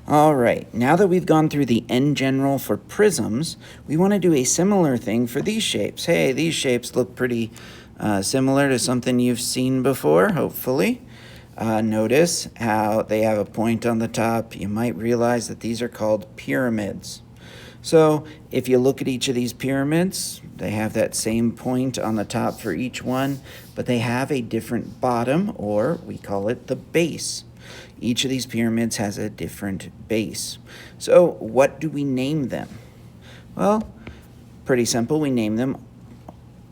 All right, now that we've gone through the in general for prisms, we want to do a similar thing for these shapes. Hey, these shapes look pretty similar to something you've seen before, hopefully. Notice how they have a point on the top. You might realize that these are called pyramids. So if you look at each of these pyramids, they have that same point on the top for each one, but they have a different bottom, or we call it the base. Each of these pyramids has a different base. So what do we name them? Well, pretty simple. We name them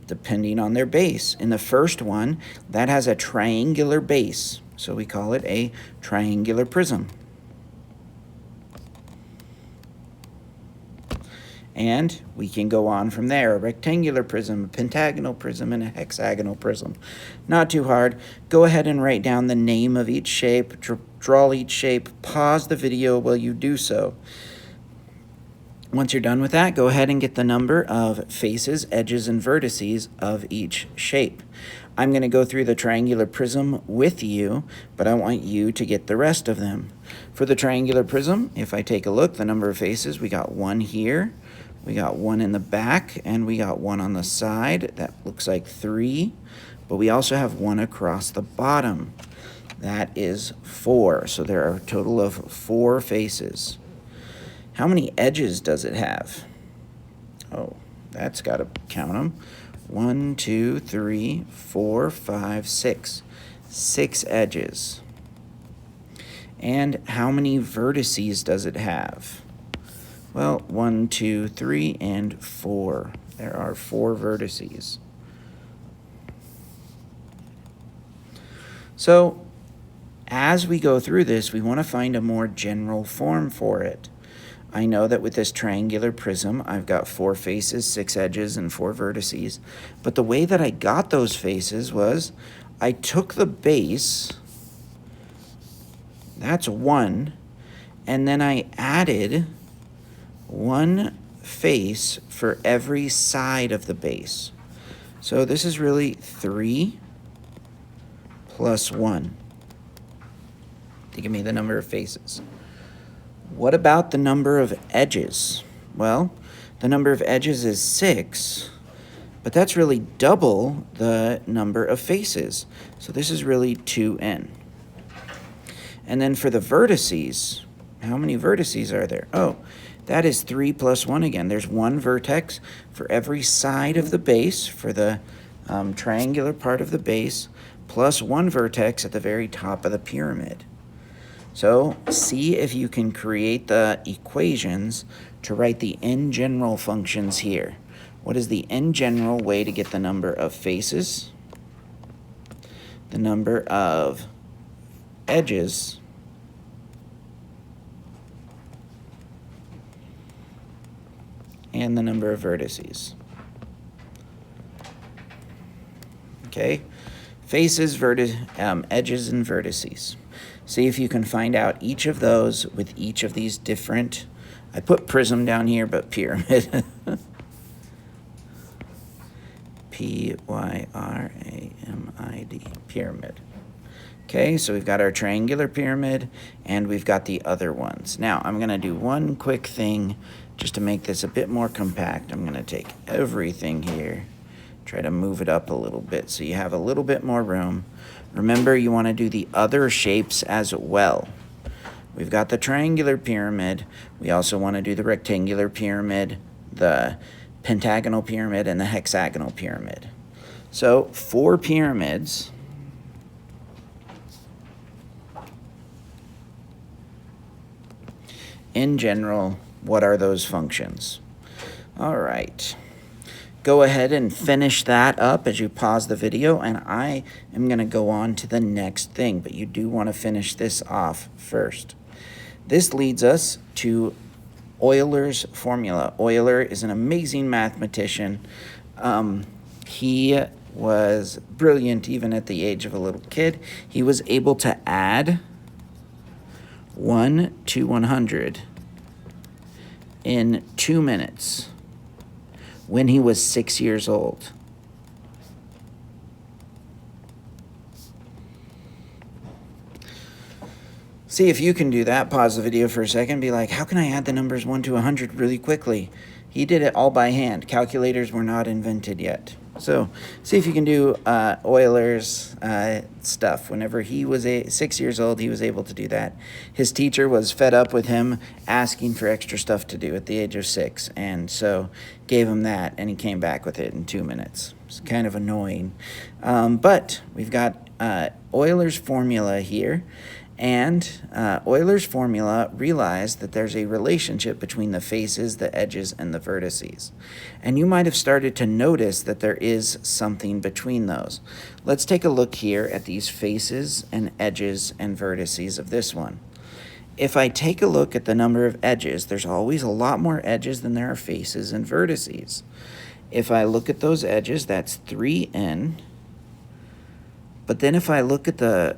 depending on their base. In the first one, that has a triangular base, so we call it a triangular prism. And we can go on from there. A rectangular prism, a pentagonal prism, and a hexagonal prism. Not too hard. Go ahead and write down the name of each shape, draw each shape, pause the video while you do so. Once you're done with that, go ahead and get the number of faces, edges, and vertices of each shape. I'm going to go through the triangular prism with you, but I want you to get the rest of them. For the triangular prism, if I take a look, the number of faces, we got one here, we got one in the back, and we got one on the side. That looks like 3, but we also have one across the bottom. That is 4, so there are a total of 4 faces. How many edges does it have? Oh, that's got to count them. 1, 2, 3, 4, 5, 6. 6 edges. And how many vertices does it have? Well, 1, 2, 3, and 4. There are 4 vertices. So, as we go through this, we want to find a more general form for it. I know that with this triangular prism, I've got 4 faces, 6 edges, and 4 vertices. But the way that I got those faces was I took the base, that's 1, and then I added 1 face for every side of the base. So this is really 3 plus 1 to give me the number of faces. What about the number of edges? Well, the number of edges is 6, but that's really double the number of faces. So this is really 2n. And then for the vertices, how many vertices are there? Oh, that is 3 plus 1 again. There's 1 vertex for every side of the base, for the triangular part of the base, plus 1 vertex at the very top of the pyramid. So see if you can create the equations to write the in general functions here. What is the in general way to get the number of faces, the number of edges, and the number of vertices? Okay, faces, edges, and vertices. See if you can find out each of those with each of these different, I put prism down here, but pyramid. P-Y-R-A-M-I-D, pyramid. Okay, so we've got our triangular pyramid, and we've got the other ones. Now, I'm going to do one quick thing just to make this a bit more compact. I'm going to take everything here, try to move it up a little bit so you have a little bit more room. Remember, you want to do the other shapes as well. We've got the triangular pyramid. We also want to do the rectangular pyramid, the pentagonal pyramid, and the hexagonal pyramid. So 4 pyramids. In general, what are those functions? All right. Go ahead and finish that up as you pause the video, and I am going to go on to the next thing, but you do want to finish this off first. This leads us to Euler's formula. Euler is an amazing mathematician. He was brilliant even at the age of a little kid. He was able to add 1 to 100 in 2 minutes. When he was 6 years old. See if you can do that. Pause the video for a second. Be like, how can I add the numbers 1 to 100 really quickly? He did it all by hand. Calculators were not invented yet. So see if you can do Euler's stuff. Whenever he was 6 years old, he was able to do that. His teacher was fed up with him asking for extra stuff to do at the age of 6, and so gave him that, and he came back with it in 2 minutes. It's kind of annoying. But we've got Euler's formula here. And Euler's formula realized that there's a relationship between the faces, the edges, and the vertices. And you might have started to notice that there is something between those. Let's take a look here at these faces and edges and vertices of this one. If I take a look at the number of edges, there's always a lot more edges than there are faces and vertices. If I look at those edges, that's 3n. But then if I look at the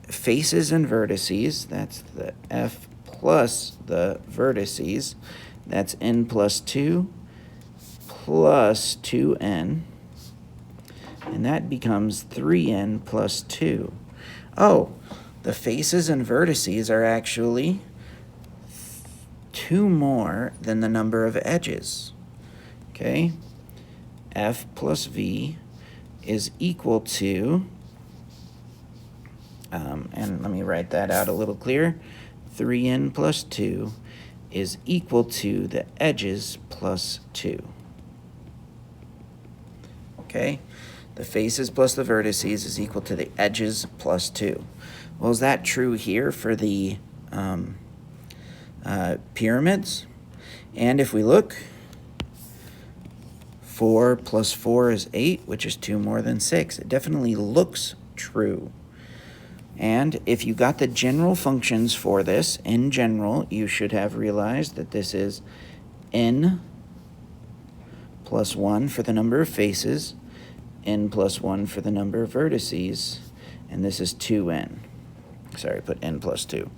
faces and vertices, that's the f plus the vertices, that's n plus 2 plus 2n, and that becomes 3n plus 2. Oh, the faces and vertices are actually 2 more than the number of edges. Okay, f plus v is equal to, and let me write that out a little clearer, 3n plus 2 is equal to the edges plus 2. Okay, the faces plus the vertices is equal to the edges plus 2. Well, is that true here for the pyramids? And if we look, 4 plus 4 is 8, which is 2 more than 6. It definitely looks true. And if you got the general functions for this, in general, you should have realized that this is n plus 1 for the number of faces, n plus 1 for the number of vertices, and this is 2n. Sorry, put n plus 2.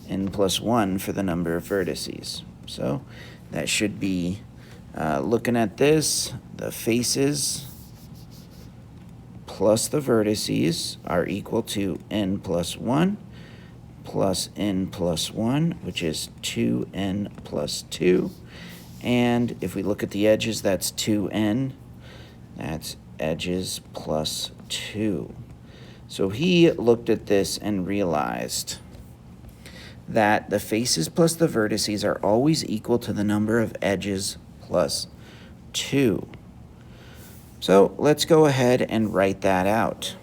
N plus 1 for the number of vertices. So that should be, looking at this, the faces plus the vertices are equal to n plus 1 plus n plus 1, which is 2n plus 2. And if we look at the edges, that's 2n. That's edges plus 2. So he looked at this and realized that the faces plus the vertices are always equal to the number of edges plus 2. So let's go ahead and write that out.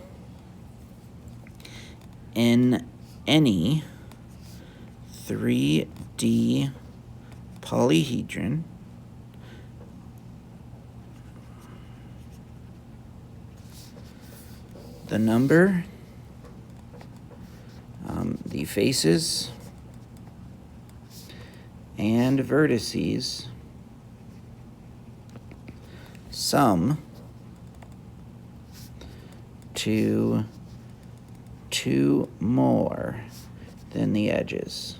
In any 3D polyhedron, the number, the faces, and vertices sum to 2 more than the edges.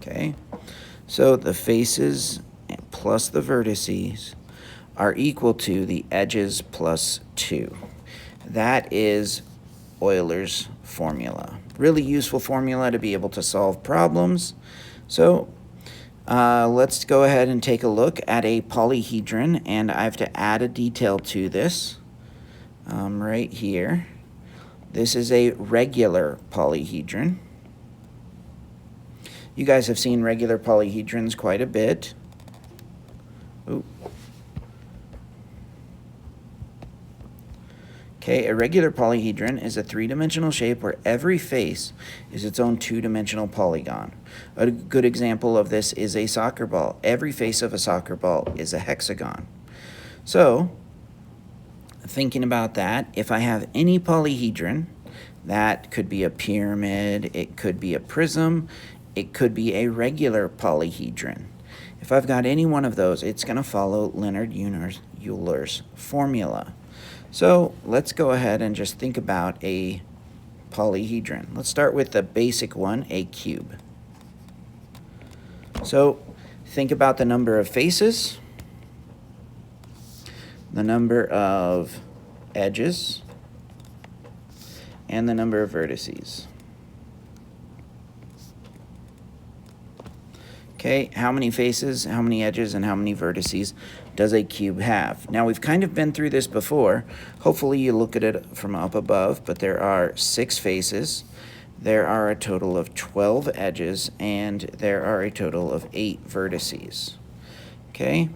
Okay, so the faces plus the vertices are equal to the edges plus 2. That is Euler's formula. Really useful formula to be able to solve problems. So let's go ahead and take a look at a polyhedron, and I have to add a detail to this right here. This is a regular polyhedron. You guys have seen regular polyhedrons quite a bit. Ooh. Okay, a regular polyhedron is a 3-dimensional shape where every face is its own 2-dimensional polygon. A good example of this is a soccer ball. Every face of a soccer ball is a hexagon. So, thinking about that, if I have any polyhedron, that could be a pyramid, it could be a prism, it could be a regular polyhedron. If I've got any one of those, it's going to follow Leonard Euler's formula. So let's go ahead and just think about a polyhedron. Let's start with the basic one, a cube. So think about the number of faces the number of edges, and the number of vertices. Okay, how many faces, how many edges, and how many vertices does a cube have? Now, we've kind of been through this before. Hopefully you look at it from up above, but there are 6 faces, there are a total of 12 edges, and there are a total of 8 vertices. Okay,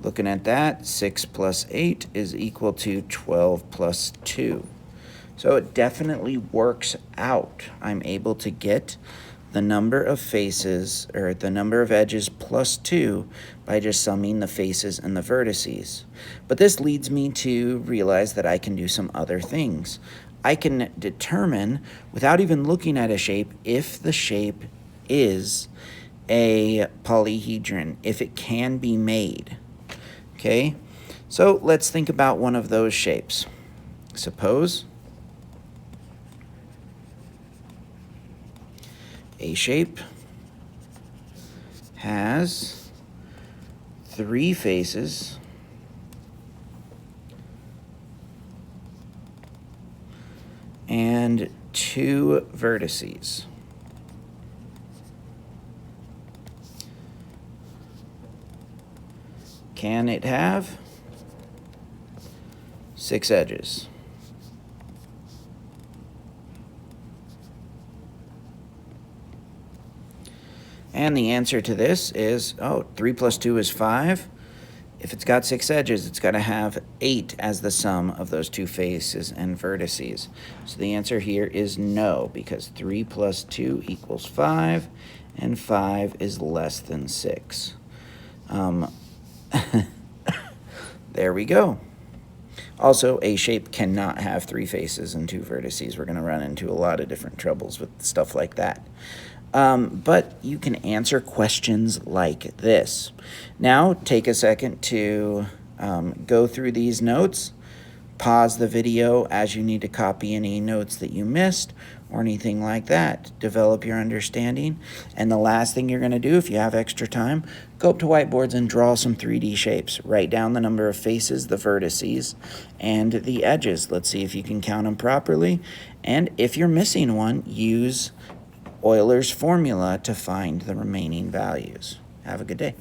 looking at that, 6 plus 8 is equal to 12 plus 2. So it definitely works out. I'm able to get the number of faces, or the number of edges plus 2 by just summing the faces and the vertices. But this leads me to realize that I can do some other things. I can determine, without even looking at a shape, if the shape is a polyhedron, if it can be made. Okay, so let's think about one of those shapes. Suppose a shape has 3 faces and 2 vertices. Can it have 6 edges? And the answer to this is, 3 plus 2 is 5. If it's got 6 edges, it's got to have 8 as the sum of those 2 faces and vertices. So the answer here is no, because 3 plus 2 equals 5, and 5 is less than 6. There we go. Also, a shape cannot have 3 faces and 2 vertices. We're going to run into a lot of different troubles with stuff like that. But you can answer questions like this. Now, take a second to go through these notes. Pause the video as you need to copy any notes that you missed or anything like that. Develop your understanding. And the last thing you're going to do, if you have extra time, go up to whiteboards and draw some 3D shapes. Write down the number of faces, the vertices, and the edges. Let's see if you can count them properly. And if you're missing one, use Euler's formula to find the remaining values. Have a good day.